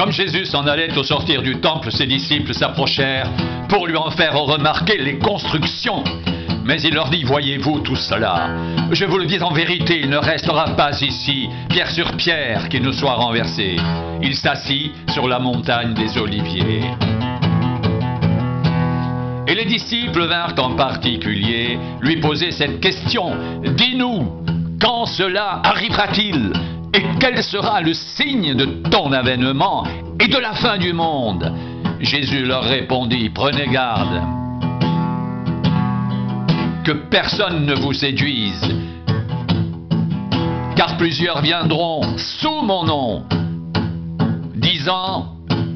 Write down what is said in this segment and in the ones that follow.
Comme Jésus s'en allait au sortir du temple, ses disciples s'approchèrent pour lui en faire remarquer les constructions. Mais il leur dit, voyez-vous tout cela? Je vous le dis en vérité, il ne restera pas ici, pierre sur pierre, qui ne soit renversé. Il s'assit sur la montagne des Oliviers. Et les disciples vinrent en particulier lui poser cette question. Dis-nous, quand cela arrivera-t-il? Et quel sera le signe de ton avènement et de la fin du monde? Jésus leur répondit, prenez garde que personne ne vous séduise, car plusieurs viendront sous mon nom, disant,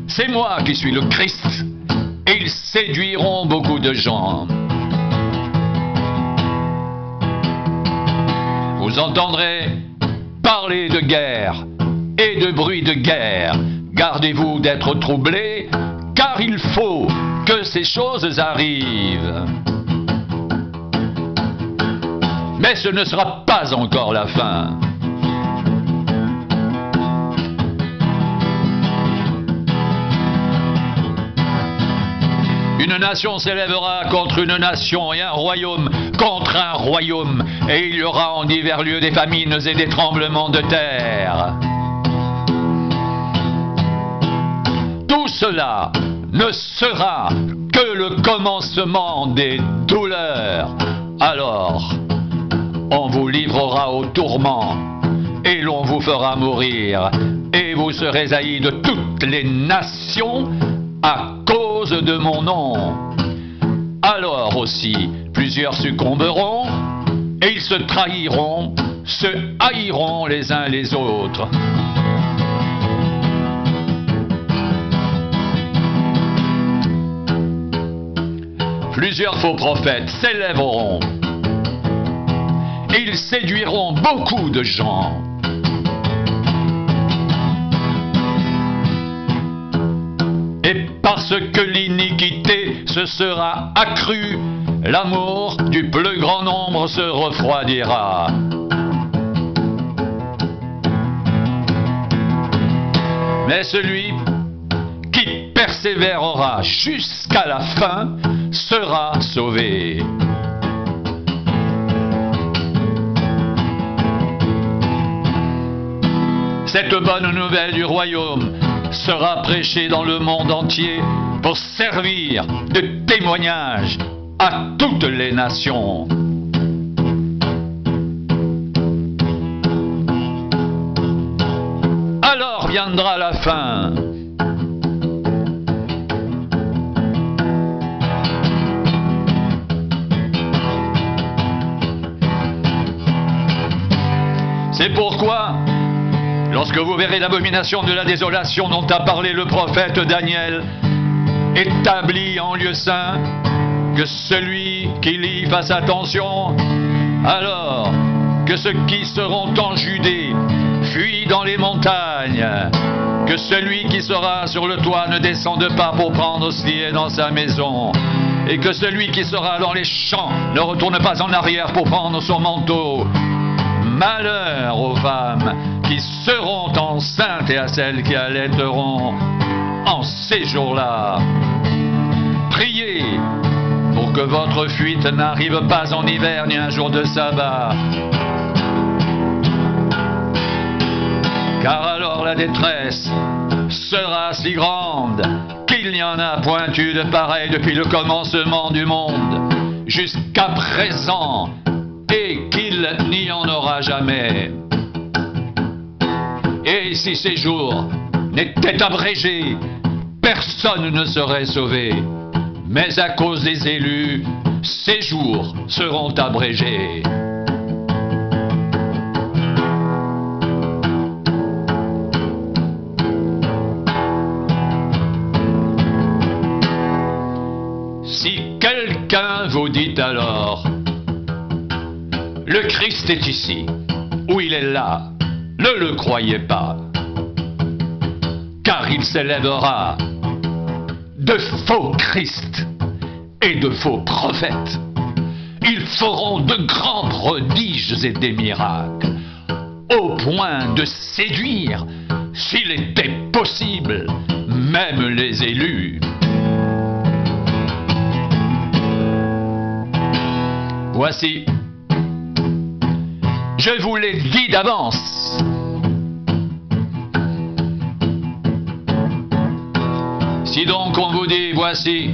c'est moi qui suis le Christ, et ils séduiront beaucoup de gens. Vous entendrez parler de guerre et de bruit de guerre. Gardez-vous d'être troublés, car il faut que ces choses arrivent. Mais ce ne sera pas encore la fin. Une nation s'élèvera contre une nation et un royaume contre un royaume, et il y aura en divers lieux des famines et des tremblements de terre. Tout cela ne sera que le commencement des douleurs. Alors, on vous livrera au tourment, et l'on vous fera mourir, et vous serez haïs de toutes les nations à cause de mon nom. Alors aussi, plusieurs succomberont, et ils se trahiront, se haïront les uns les autres. Plusieurs faux prophètes s'élèveront, et ils séduiront beaucoup de gens. Et parce que l'iniquité se sera accrue, l'amour du plus grand nombre se refroidira. Mais celui qui persévérera jusqu'à la fin sera sauvé. Cette bonne nouvelle du royaume sera prêchée dans le monde entier pour servir de témoignage à toutes les nations. Alors viendra la fin. C'est pourquoi, lorsque vous verrez l'abomination de la désolation dont a parlé le prophète Daniel, établi en lieu saint, que celui qui lit fasse attention, alors que ceux qui seront en Judée fuient dans les montagnes, que celui qui sera sur le toit ne descende pas pour prendre ce qui est dans sa maison, et que celui qui sera dans les champs ne retourne pas en arrière pour prendre son manteau. Malheur aux femmes qui seront enceintes et à celles qui allaiteront en ces jours-là. Priez pour que votre fuite n'arrive pas en hiver ni un jour de sabbat. Car alors la détresse sera si grande qu'il n'y en a point eu de pareil depuis le commencement du monde jusqu'à présent, et qu'il n'y en aura jamais. Et si ces jours n'étaient abrégés, personne ne serait sauvé. Mais à cause des élus, ces jours seront abrégés. Si quelqu'un vous dit alors, le Christ est ici, ou il est là, ne le croyez pas, car il s'élèvera de faux Christ et de faux prophètes. Ils feront de grands prodiges et des miracles, au point de séduire s'il était possible, même les élus. Voici, je vous l'ai dit d'avance. Si donc on vous dit, voici,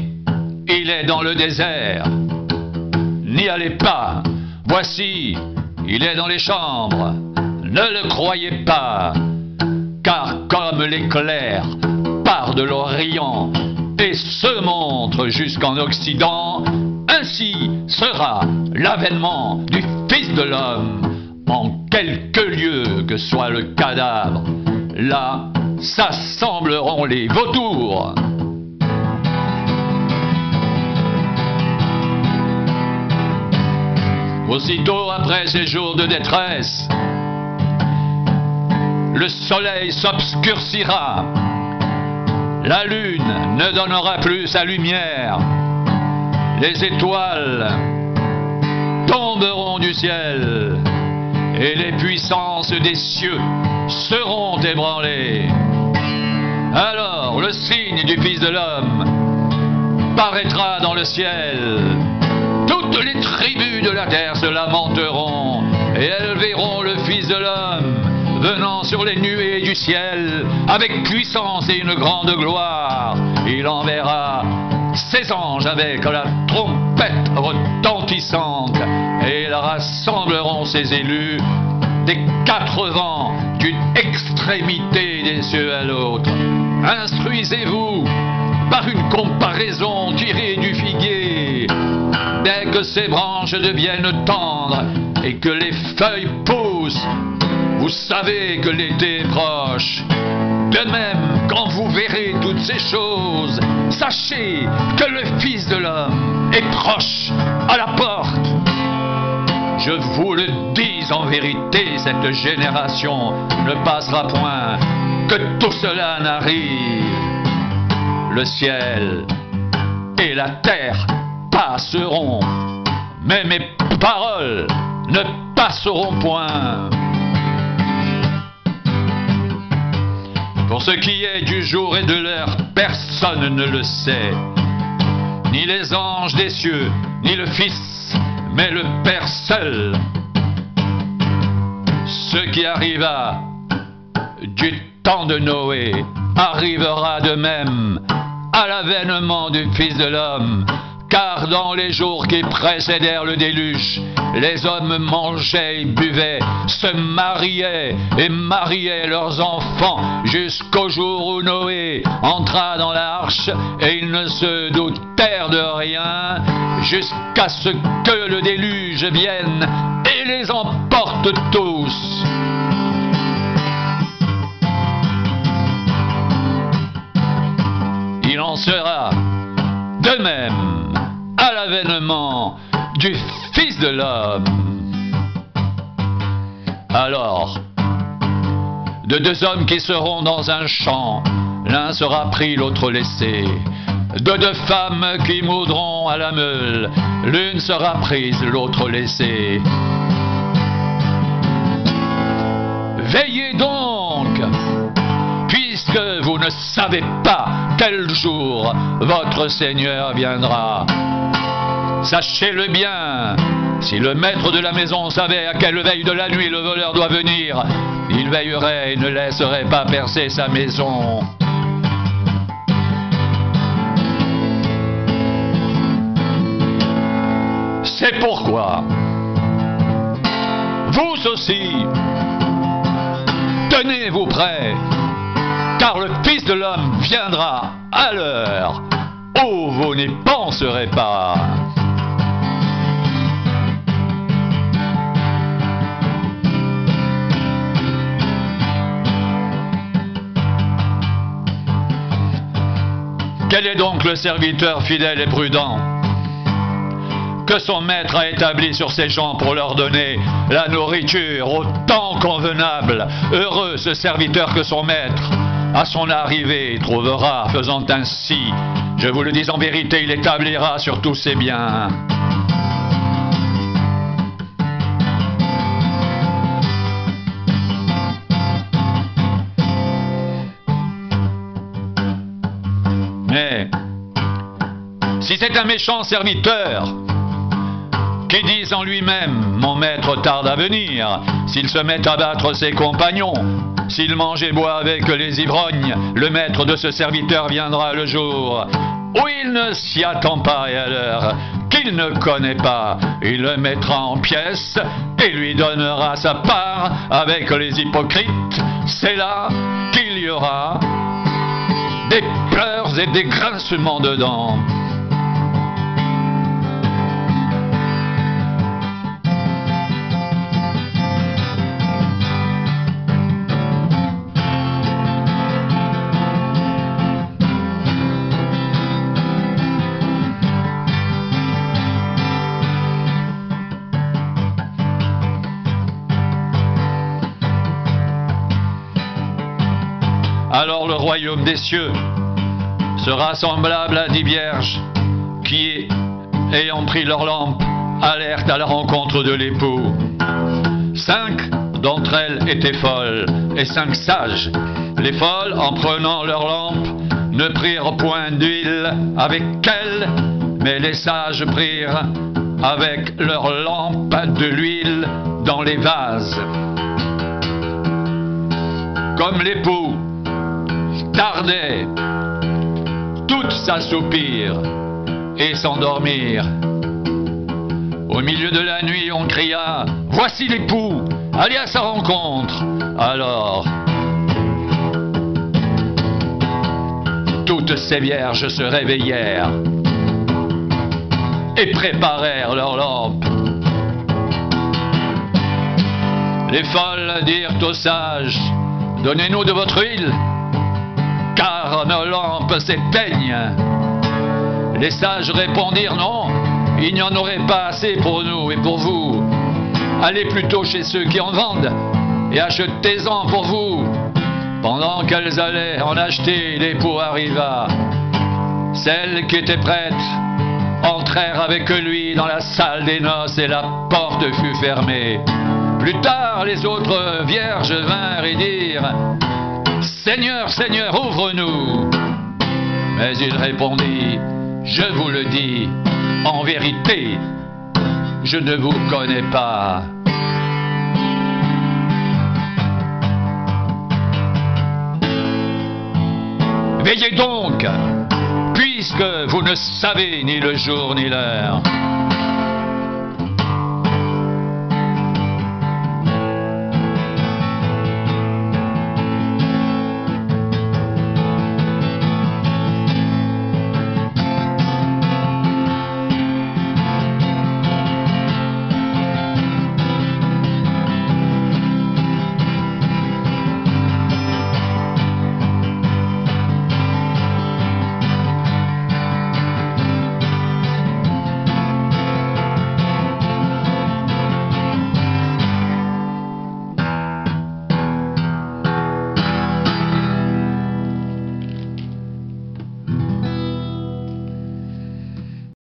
il est dans le désert, n'y allez pas. Voici, il est dans les chambres, ne le croyez pas. Car comme l'éclair part de l'Orient et se montre jusqu'en Occident, ainsi sera l'avènement du Fils de l'homme. En quelque lieu que soit le cadavre, là s'assembleront les vautours. Aussitôt après ces jours de détresse, le soleil s'obscurcira, la lune ne donnera plus sa lumière, les étoiles tomberont du ciel et les puissances des cieux seront ébranlées. Alors le signe du Fils de l'homme paraîtra dans le ciel. Toutes les tribus de la terre se lamenteront et elles verront le Fils de l'homme venant sur les nuées du ciel avec puissance et une grande gloire. Il enverra ses anges avec la trompette retentissante et ils rassembleront ses élus des quatre vents d'une extrémité des cieux à l'autre. Instruisez-vous par une comparaison tirée du figuier. Dès que ses branches deviennent tendres et que les feuilles poussent, vous savez que l'été est proche. De même, quand vous verrez toutes ces choses, sachez que le Fils de l'homme est proche à la porte. Je vous le dis en vérité, cette génération ne passera point, que tout cela n'arrive. Le ciel et la terre passeront, mais mes paroles ne passeront point. Pour ce qui est du jour et de l'heure, personne ne le sait, ni les anges des cieux, ni le Fils, mais le Père seul. Ce qui arriva du temps de Noé arrivera de même à l'avènement du Fils de l'homme. Car dans les jours qui précédèrent le déluge, les hommes mangeaient et buvaient, se mariaient et mariaient leurs enfants, jusqu'au jour où Noé entra dans l'arche, et ils ne se doutèrent de rien, jusqu'à ce que le déluge vienne et les emporte tous. Il en sera de même à l'avènement du Fils de l'homme. Alors, de deux hommes qui seront dans un champ, l'un sera pris, l'autre laissé. De deux femmes qui moudront à la meule, l'une sera prise, l'autre laissée. Veillez donc, puisque vous ne savez pas quel jour votre Seigneur viendra. Sachez-le bien, si le maître de la maison savait à quelle veille de la nuit le voleur doit venir, il veillerait et ne laisserait pas percer sa maison. C'est pourquoi, vous aussi, tenez-vous prêts, car le Fils de l'homme viendra à l'heure où vous n'y penserez pas. Quel est donc le serviteur fidèle et prudent que son maître a établi sur ses gens pour leur donner la nourriture au temps convenable? Heureux ce serviteur que son maître, à son arrivée, trouvera. Faisant ainsi, je vous le dis en vérité, il établira sur tous ses biens. c'est un méchant serviteur qui dit en lui-même, mon maître tarde à venir, s'il se met à battre ses compagnons, s'il mange et boit avec les ivrognes, le maître de ce serviteur viendra le jour où il ne s'y attend pas et à l'heure qu'il ne connaît pas, il le mettra en pièces et lui donnera sa part avec les hypocrites. C'est là qu'il y aura des pleurs et des grincements de dents. Alors le royaume des cieux sera semblable à 10 vierges qui, ayant pris leur lampe, allèrent à la rencontre de l'époux. 5 d'entre elles étaient folles et 5 sages. Les folles, en prenant leur lampe, ne prirent point d'huile avec elles, mais les sages prirent avec leur lampe de l'huile dans les vases. Comme l'époux tardait, toutes s'assoupirent et s'endormirent. Au milieu de la nuit, on cria « Voici l'époux, allez à sa rencontre !» Alors, toutes ces vierges se réveillèrent et préparèrent leurs lampes. Les folles dirent aux sages « Donnez-nous de votre huile, car nos lampes s'éteignent. » Les sages répondirent « Non, il n'y en aurait pas assez pour nous et pour vous. Allez plutôt chez ceux qui en vendent et achetez-en pour vous. » Pendant qu'elles allaient en acheter, l'époux arriva. Celles qui étaient prêtes entrèrent avec lui dans la salle des noces et la porte fut fermée. Plus tard, les autres vierges vinrent et dirent « Seigneur, Seigneur, ouvre-nous » Mais il répondit « Je vous le dis, en vérité, je ne vous connais pas. » Veillez donc, puisque vous ne savez ni le jour ni l'heure.